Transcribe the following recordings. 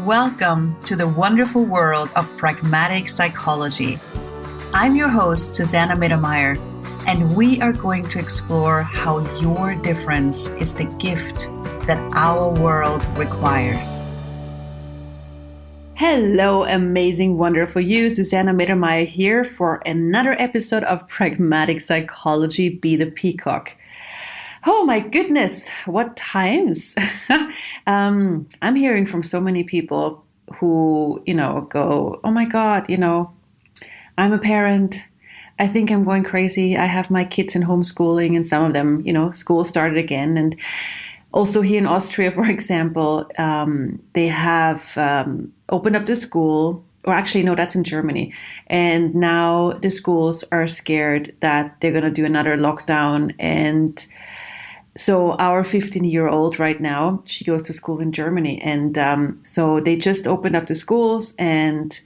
Welcome to the wonderful world of Pragmatic Psychology. I'm your host, Susanna, and we are going to explore how your difference is the gift that our world requires. Hello, amazing, wonderful you. Susanna here for another episode of Pragmatic Psychology, Be the Peacock. Oh my goodness, what times. I'm hearing from so many people who, go, oh my God, I'm a parent. I think I'm going crazy. I have my kids in homeschooling and some of them, school started again. And also here in Austria, for example, they have opened up the school, or actually, no, that's in Germany. And now the schools are scared that they're going to do another lockdown. And so our 15-year-old right now, she goes to school in Germany. And so they just opened up the schools. And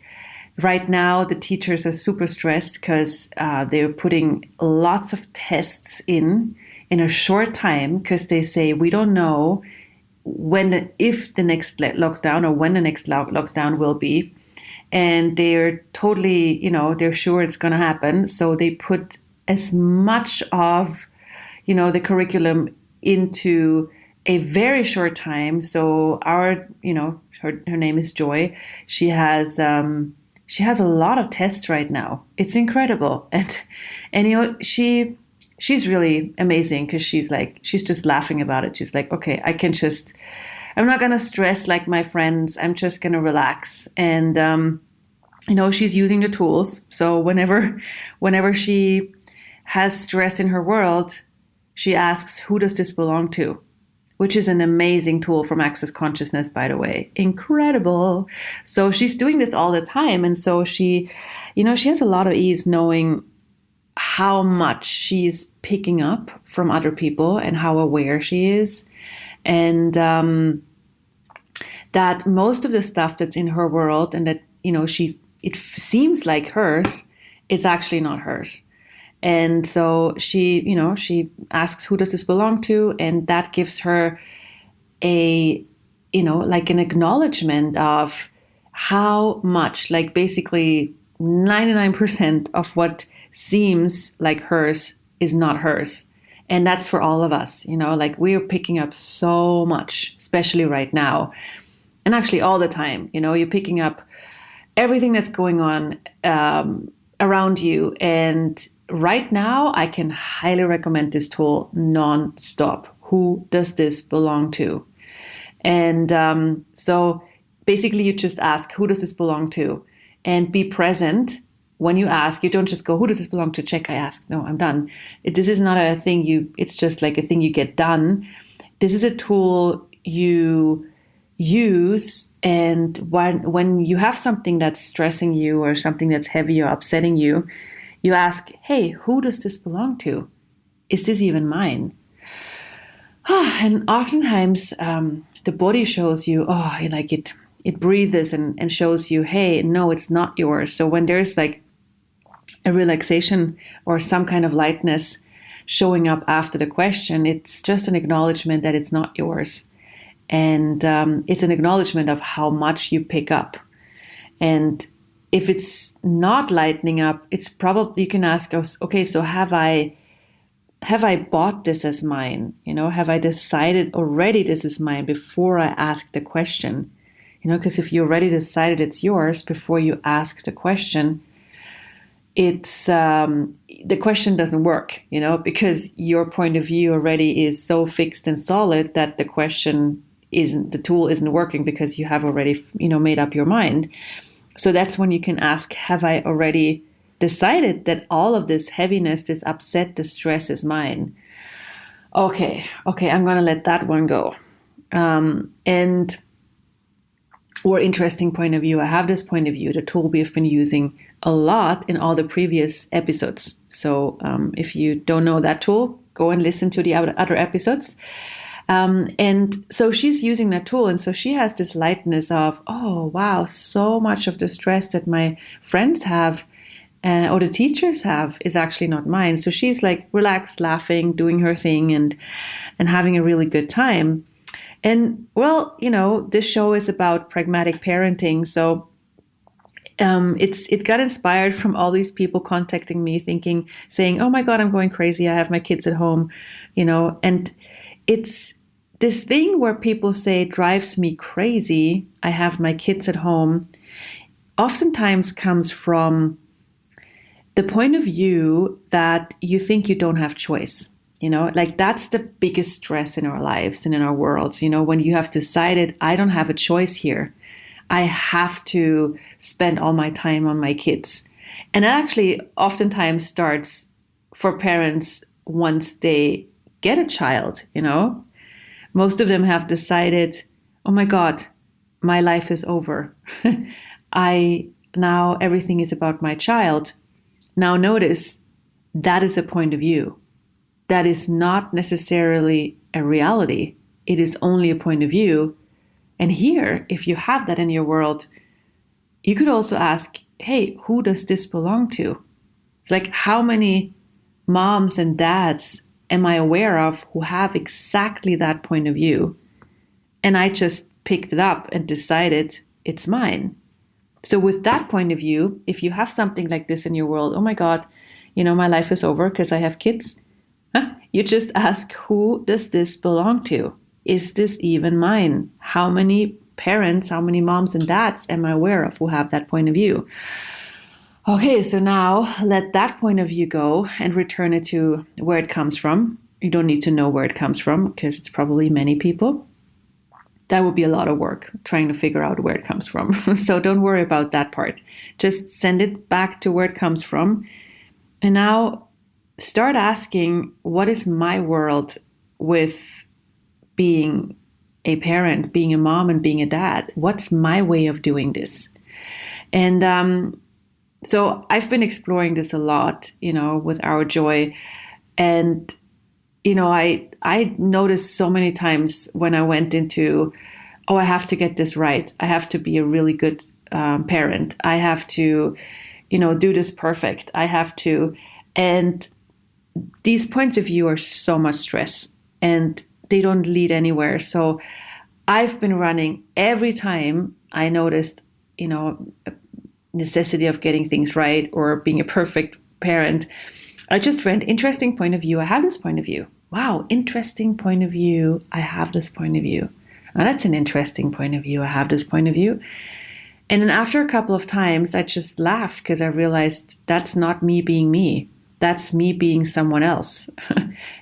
right now the teachers are super stressed because they're putting lots of tests in a short time because they say, we don't know if the next lockdown or when the next lockdown will be. And they're totally, they're sure it's going to happen. So they put as much of, the curriculum into a very short time. So our, her name is Joy. She has a lot of tests right now. It's incredible. And she's really amazing because she's just laughing about it. She's like, okay, I'm not going to stress like my friends. I'm just going to relax. And, she's using the tools. So whenever she has stress in her world, she asks, who does this belong to? Which is an amazing tool from Access Consciousness, by the way. Incredible. So she's doing this all the time. And so she has a lot of ease knowing how much she's picking up from other people and how aware she is. And that most of the stuff that's in her world and that, it seems like hers, it's actually not hers. And so she asks, who does this belong to? And that gives her an acknowledgement of how much, basically 99% of what seems like hers is not hers. And that's for all of us, we are picking up so much, especially right now. And actually all the time, you're picking up everything that's going on around you. And right now, I can highly recommend this tool non-stop. Who does this belong to? And so basically you just ask, who does this belong to? And be present when you ask. You don't just go, who does this belong to? Check, I asked. No, I'm done. This is not a thing it's just like a thing you get done. This is a tool you use. And when you have something that's stressing you or something that's heavy or upsetting you, you ask, hey, who does this belong to? Is this even mine? And oftentimes the body shows you, it breathes and shows you, hey, no, it's not yours. So when there's a relaxation or some kind of lightness showing up after the question, it's just an acknowledgement that it's not yours. And it's an acknowledgement of how much you pick up. And if it's not lightening up, it's probably, you can ask us, okay, so have I bought this as mine? Have I decided already this is mine before I ask the question? Because if you already decided it's yours before you ask the question, it's the question doesn't work, because your point of view already is so fixed and solid that the tool isn't working because you have already, made up your mind. So that's when you can ask, have I already decided that all of this heaviness, this upset, this stress is mine? Okay, I'm going to let that one go. Or interesting point of view, I have this point of view, the tool we've been using a lot in all the previous episodes. So if you don't know that tool, go and listen to the other episodes. And so she's using that tool. And so she has this lightness of, oh, wow, so much of the stress that my friends have or the teachers have is actually not mine. So she's relaxed, laughing, doing her thing and having a really good time. And well, this show is about pragmatic parenting. So it got inspired from all these people contacting me saying, oh my God, I'm going crazy. I have my kids at home, and it's this thing where people say it drives me crazy. I have my kids at home. Oftentimes comes from the point of view that you think you don't have choice. Like that's the biggest stress in our lives and in our worlds, when you have decided, I don't have a choice here. I have to spend all my time on my kids. And that actually oftentimes starts for parents once they get a child, Most of them have decided, oh my God, my life is over. Now everything is about my child. Now notice, that is a point of view. That is not necessarily a reality. It is only a point of view. And here, if you have that in your world, you could also ask, hey, who does this belong to? It's like, how many moms and dads am I aware of who have exactly that point of view? And I just picked it up and decided it's mine. So with that point of view, if you have something like this in your world, oh my God, my life is over because I have kids. You just ask, who does this belong to? Is this even mine? How many parents, how many moms and dads am I aware of who have that point of view? Okay, so now let that point of view go and return it to where it comes from. You don't need to know where it comes from because it's probably many people. That would be a lot of work trying to figure out where it comes from. So don't worry about that part. Just send it back to where it comes from. And now start asking, what is my world with being a parent, being a mom, and being a dad? What's my way of doing this? And so I've been exploring this a lot, with Our Joy. And, I noticed so many times when I went into, I have to get this right. I have to be a really good parent. I have to, do this perfect. I have to. And these points of view are so much stress and they don't lead anywhere. So I've been running every time I noticed, necessity of getting things right or being a perfect parent. I just ran interesting point of view. I have this point of view. Wow, interesting point of view. I have this point of view. Now that's an interesting point of view. I have this point of view. And then after a couple of times, I just laughed because I realized that's not me being me. That's me being someone else.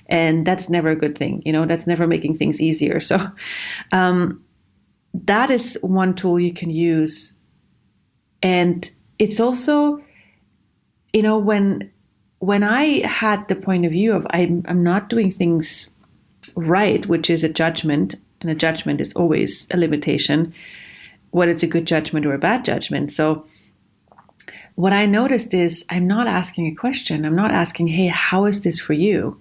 And that's never a good thing. That's never making things easier. So that is one tool you can use. And it's also, when I had the point of view of I'm not doing things right, which is a judgment, and a judgment is always a limitation, whether it's a good judgment or a bad judgment. So what I noticed is I'm not asking a question. I'm not asking, hey, how is this for you?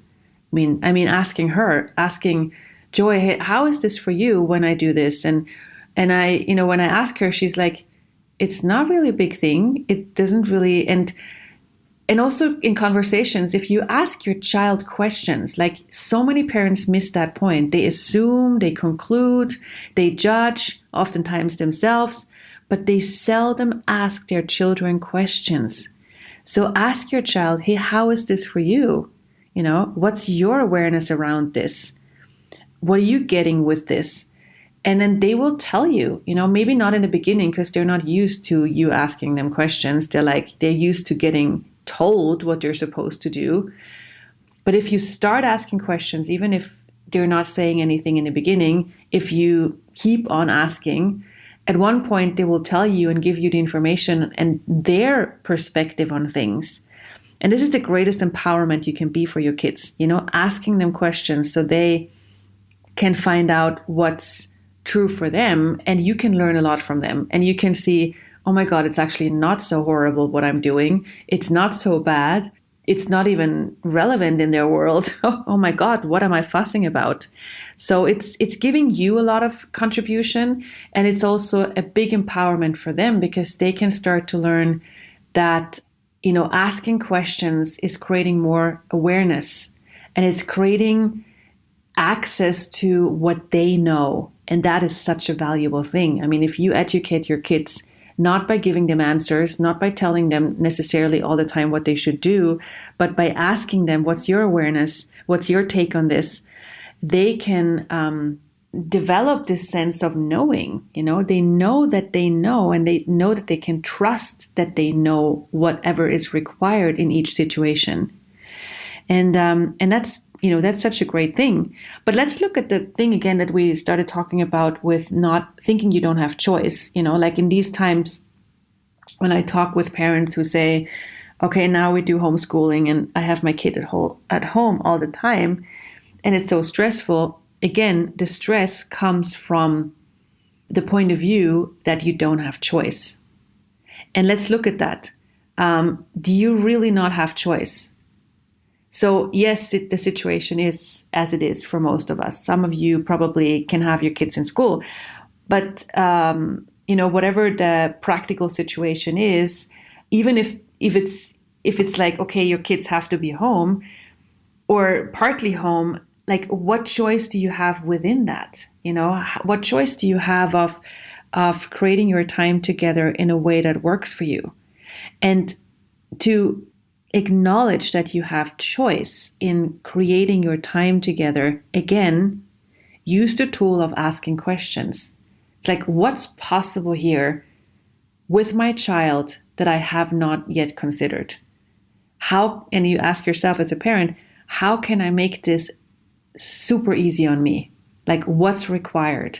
I mean, asking Joy, hey, how is this for you when I do this? And I, when I ask her, she's like, it's not really a big thing. It doesn't really, and also in conversations, if you ask your child questions, like so many parents miss that point. They assume, they conclude, they judge, oftentimes themselves, but they seldom ask their children questions. So ask your child, hey, how is this for you? What's your awareness around this? What are you getting with this? And then they will tell you, maybe not in the beginning because they're not used to you asking them questions. They're used to getting told what they're supposed to do. But if you start asking questions, even if they're not saying anything in the beginning, if you keep on asking, at one point they will tell you and give you the information and their perspective on things. And this is the greatest empowerment you can be for your kids, asking them questions so they can find out what's true for them, and you can learn a lot from them, and you can see, oh my God, it's actually not so horrible what I'm doing. It's not so bad. It's not even relevant in their world. Oh my God, what am I fussing about? So it's giving you a lot of contribution, and it's also a big empowerment for them because they can start to learn that, asking questions is creating more awareness, and it's creating access to what they know. And that is such a valuable thing. I mean, if you educate your kids, not by giving them answers, not by telling them necessarily all the time what they should do, but by asking them, what's your awareness? What's your take on this? They can develop this sense of knowing. They know that they know, and they know that they can trust that they know whatever is required in each situation. And that's such a great thing. But let's look at the thing again that we started talking about with not thinking you don't have choice. Like in these times when I talk with parents who say, okay, now we do homeschooling and I have my kid at home all the time and it's so stressful. Again, the stress comes from the point of view that you don't have choice. And let's look at that. Do you really not have choice? So yes, the situation is as it is for most of us. Some of you probably can have your kids in school, but whatever the practical situation is, even if it's like, okay, your kids have to be home or partly home, like what choice do you have within that? What choice do you have of creating your time together in a way that works for you? And to acknowledge that you have choice in creating your time together, again, use the tool of asking questions. It's like, what's possible here with my child that I have not yet considered? And you ask yourself as a parent, how can I make this super easy on me? Like, what's required?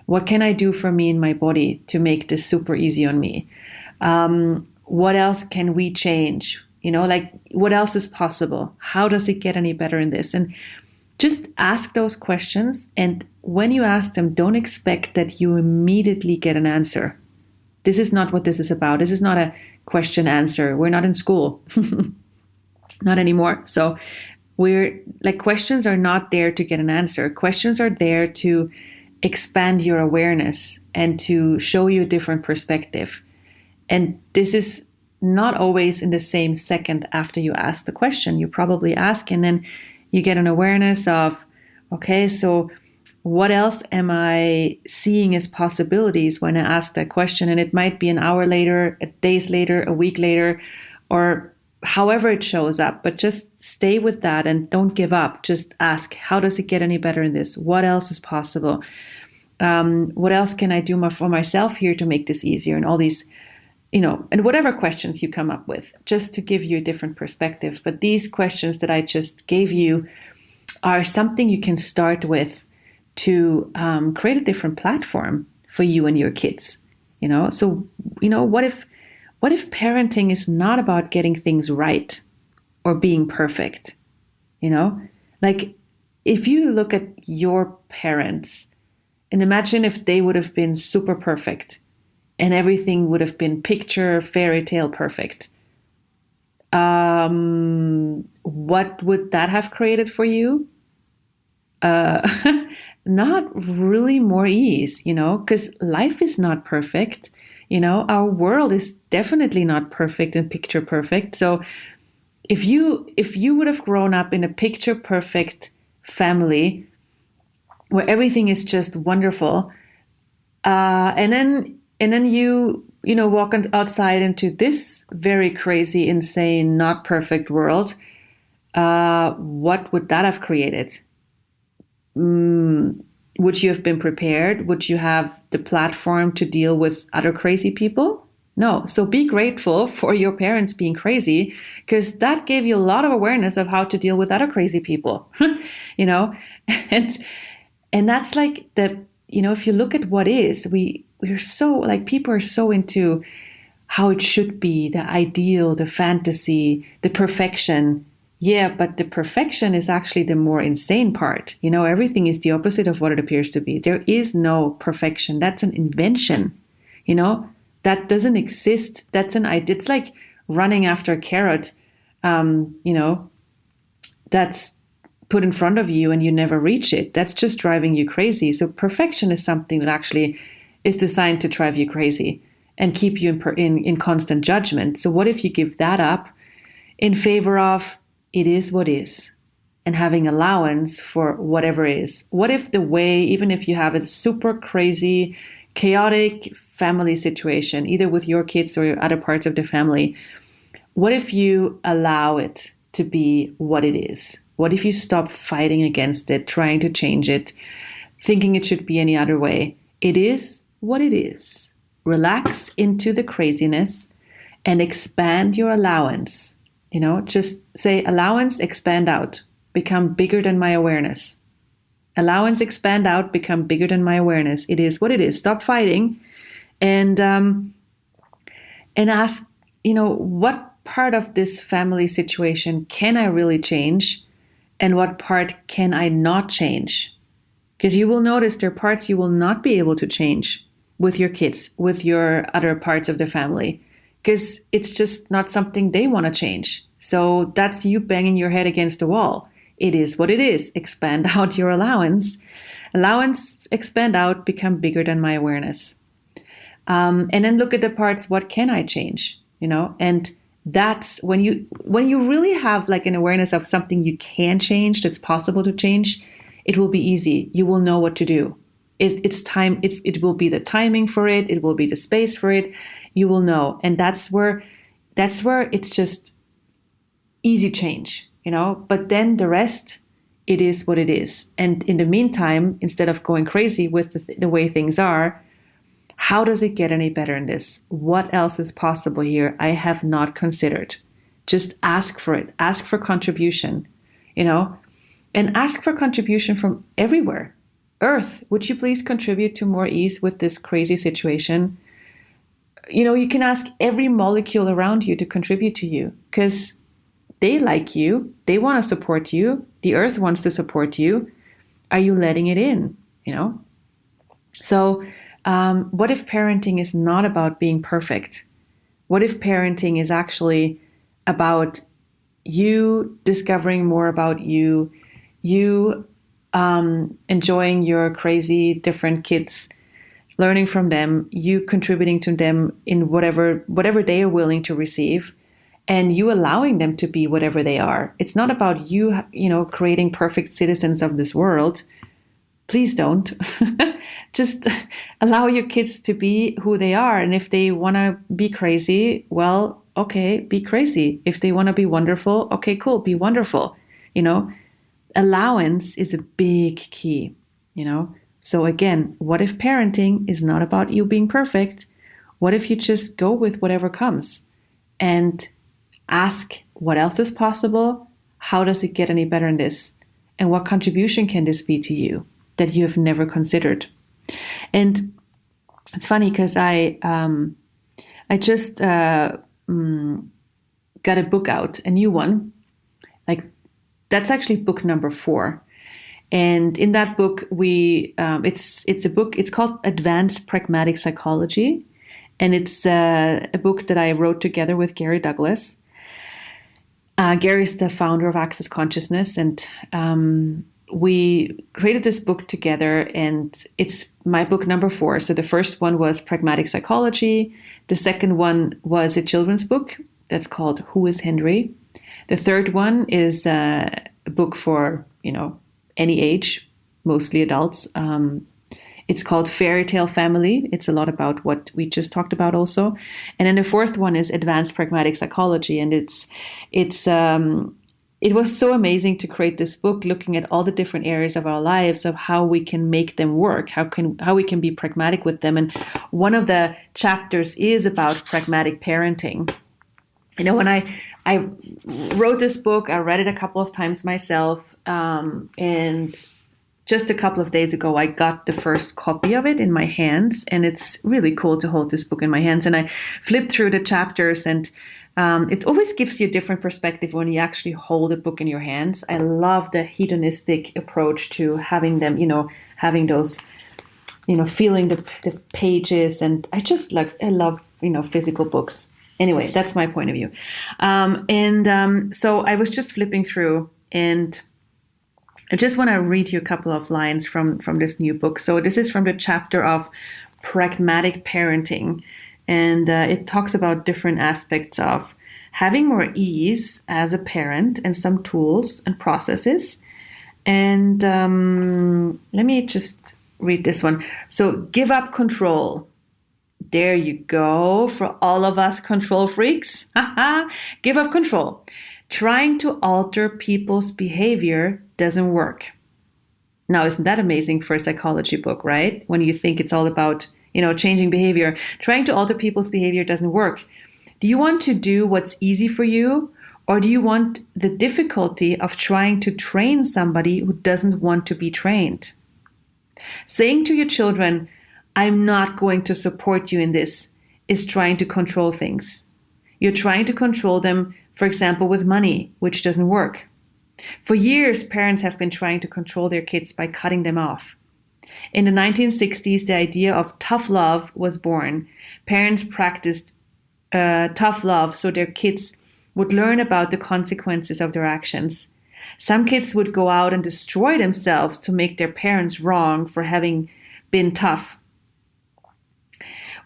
What can I do for me in my body to make this super easy on me? What else can we change? Like what else is possible? How does it get any better in this? And just ask those questions. And when you ask them, don't expect that you immediately get an answer. This is not what this is about. This is not a question answer. We're not in school. Not anymore. So questions are not there to get an answer. Questions are there to expand your awareness and to show you a different perspective. And this is not always in the same second after you ask the question. You probably ask and then you get an awareness of, okay, so what else am I seeing as possibilities when I ask that question? And it might be an hour later, days later, a week later, or however it shows up. But just stay with that and don't give up. Just ask, how does it get any better in this? What else is possible? What else can I do for myself here to make this easier? And all these and whatever questions you come up with, just to give you a different perspective. But these questions that I just gave you are something you can start with to create a different platform for you and your kids. So, what if parenting is not about getting things right or being perfect? Like if you look at your parents and imagine if they would have been super perfect, and everything would have been picture fairy tale perfect. What would that have created for you? Not really more ease, because life is not perfect. Our world is definitely not perfect and picture perfect. So if you would have grown up in a picture perfect family where everything is just wonderful, and then you walk outside into this very crazy, insane, not perfect world. What would that have created? Would you have been prepared? Would you have the platform to deal with other crazy people? No. So be grateful for your parents being crazy, because that gave you a lot of awareness of how to deal with other crazy people, and that's like if you look at what is, we're so like people are so into how it should be, the ideal, the fantasy, the perfection. Yeah, but the perfection is actually the more insane part. Everything is the opposite of what it appears to be. There is no perfection. That's an invention. That doesn't exist. That's an idea. It's like running after a carrot, that's put in front of you and you never reach it. That's just driving you crazy. So perfection is something that actually is designed to drive you crazy and keep you in constant judgment. So what if you give that up in favor of it is what is? and having allowance for whatever is. What if the way, even if you have a super crazy, chaotic family situation, either with your kids or other parts of the family, what if you allow it to be what it is? What if you stop fighting against it, trying to change it, thinking it should be any other way? It is what it is. Relax into the craziness and expand your allowance. Just say allowance, expand out, become bigger than my awareness. Allowance, expand out, become bigger than my awareness. It is what it is. Stop fighting and ask, what part of this family situation can I really change and what part can I not change? Because you will notice there are parts you will not be able to change with your kids, with your other parts of the family, because it's just not something they want to change. So that's you banging your head against the wall. It is what it is. Expand out your allowance. Allowance, expand out, become bigger than my awareness. And then look at the parts, what can I change? And that's when you really have like an awareness of something you can change, that's possible to change, it will be easy. You will know what to do. It's time. It will be the timing for it. It will be the space for it. You will know. And that's where it's just easy change, but then the rest, it is what it is. And in the meantime, instead of going crazy with the way things are, how does it get any better in this? What else is possible here I have not considered? Just ask for it. Ask for contribution, and ask for contribution from everywhere. Earth, would you please contribute to more ease with this crazy situation? You can ask every molecule around you to contribute to you because they like you. They want to support you. The earth wants to support you. Are you letting it in? So what if parenting is not about being perfect? What if parenting is actually about you discovering more about you enjoying your crazy different kids, learning from them, you contributing to them in whatever they are willing to receive, and you allowing them to be whatever they are. It's not about you, creating perfect citizens of this world. Please don't. Just allow your kids to be who they are. And if they want to be crazy, well, okay, be crazy. If they want to be wonderful, okay, cool, be wonderful. Allowance is a big key, So again, what if parenting is not about you being perfect? What if you just go with whatever comes and ask what else is possible? How does it get any better in this? And what contribution can this be to you that you have never considered? And it's funny because I just got a book out, a new one. That's actually book number 4. And in that book, it's a book, it's called Advanced Pragmatic Psychology. And it's a book that I wrote together with Gary Douglas. Gary's the founder of Access Consciousness. And we created this book together, and it's my book number 4. So the first one was Pragmatic Psychology. The second one was a children's book that's called Who is Henry? The third one is a book for, any age, mostly adults. It's called Fairy Tale Family. It's a lot about what we just talked about also. And then the fourth one is Advanced Pragmatic Psychology. And it was so amazing to create this book, looking at all the different areas of our lives of how we can make them work, how we can be pragmatic with them. And one of the chapters is about pragmatic parenting. When I wrote this book, I read it a couple of times myself, and just a couple of days ago, I got the first copy of it in my hands, and it's really cool to hold this book in my hands. And I flipped through the chapters, and it always gives you a different perspective when you actually hold a book in your hands. I love the hedonistic approach to having them, having those, feeling the pages, and I love, physical books. Anyway, that's my point of view. So I was just flipping through, and I just want to read you a couple of lines from this new book. So this is from the chapter of Pragmatic Parenting. And it talks about different aspects of having more ease as a parent and some tools and processes And let me just read this one. So give up control. There you go. For all of us control freaks. Give up control. Trying to alter people's behavior doesn't work. Now, isn't that amazing for a psychology book, right? When you think it's all about, changing behavior. Trying to alter people's behavior doesn't work. Do you want to do what's easy for you? Or do you want the difficulty of trying to train somebody who doesn't want to be trained? Saying to your children, I'm not going to support you in this, is trying to control things. You're trying to control them, for example, with money, which doesn't work. For years, parents have been trying to control their kids by cutting them off. In the 1960s, the idea of tough love was born. Parents practiced tough love so their kids would learn about the consequences of their actions. Some kids would go out and destroy themselves to make their parents wrong for having been tough.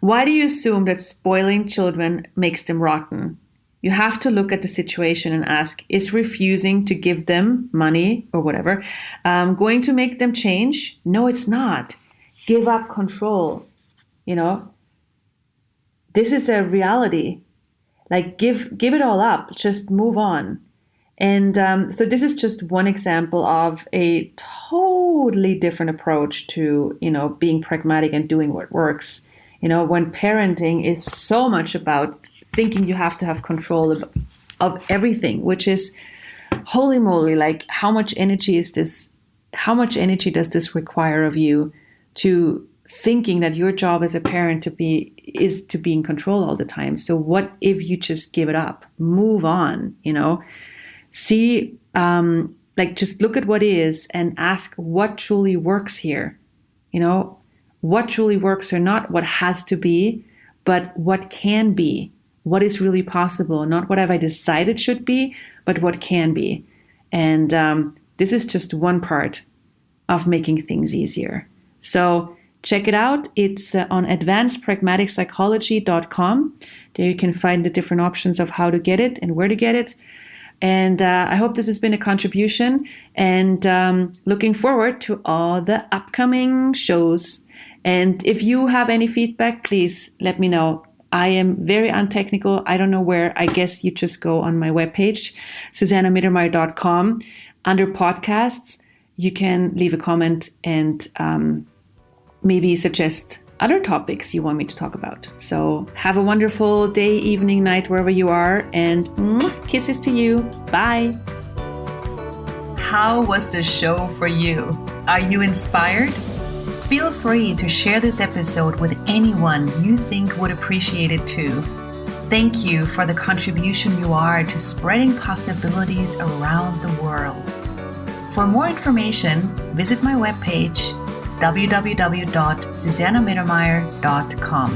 Why do you assume that spoiling children makes them rotten? You have to look at the situation and ask, is refusing to give them money or whatever going to make them change? No, it's not. Give up control. This is a reality. Like give it all up, just move on. And so this is just one example of a totally different approach to, being pragmatic and doing what works. When parenting is so much about thinking you have to have control of everything, which is, holy moly, like how much energy is this? How much energy does this require of you to thinking that your job as a parent is to be in control all the time? So what if you just give it up, move on, see, just look at what is and ask what truly works here, what truly works or not what has to be, but what can be, what is really possible, not what have I decided should be, but what can be. And this is just one part of making things easier. So check it out. It's on advancedpragmaticpsychology.com. There you can find the different options of how to get it and where to get it. And I hope this has been a contribution, and looking forward to all the upcoming shows. And if you have any feedback, please let me know. I am very untechnical. I don't know where. I guess you just go on my webpage, susannahmittermeier.com. Under podcasts, you can leave a comment and maybe suggest other topics you want me to talk about. So have a wonderful day, evening, night, wherever you are, and kisses to you. Bye. How was the show for you? Are you inspired? Feel free to share this episode with anyone you think would appreciate it too. Thank you for the contribution you are to spreading possibilities around the world. For more information, visit my webpage www.susannahmittermeier.com.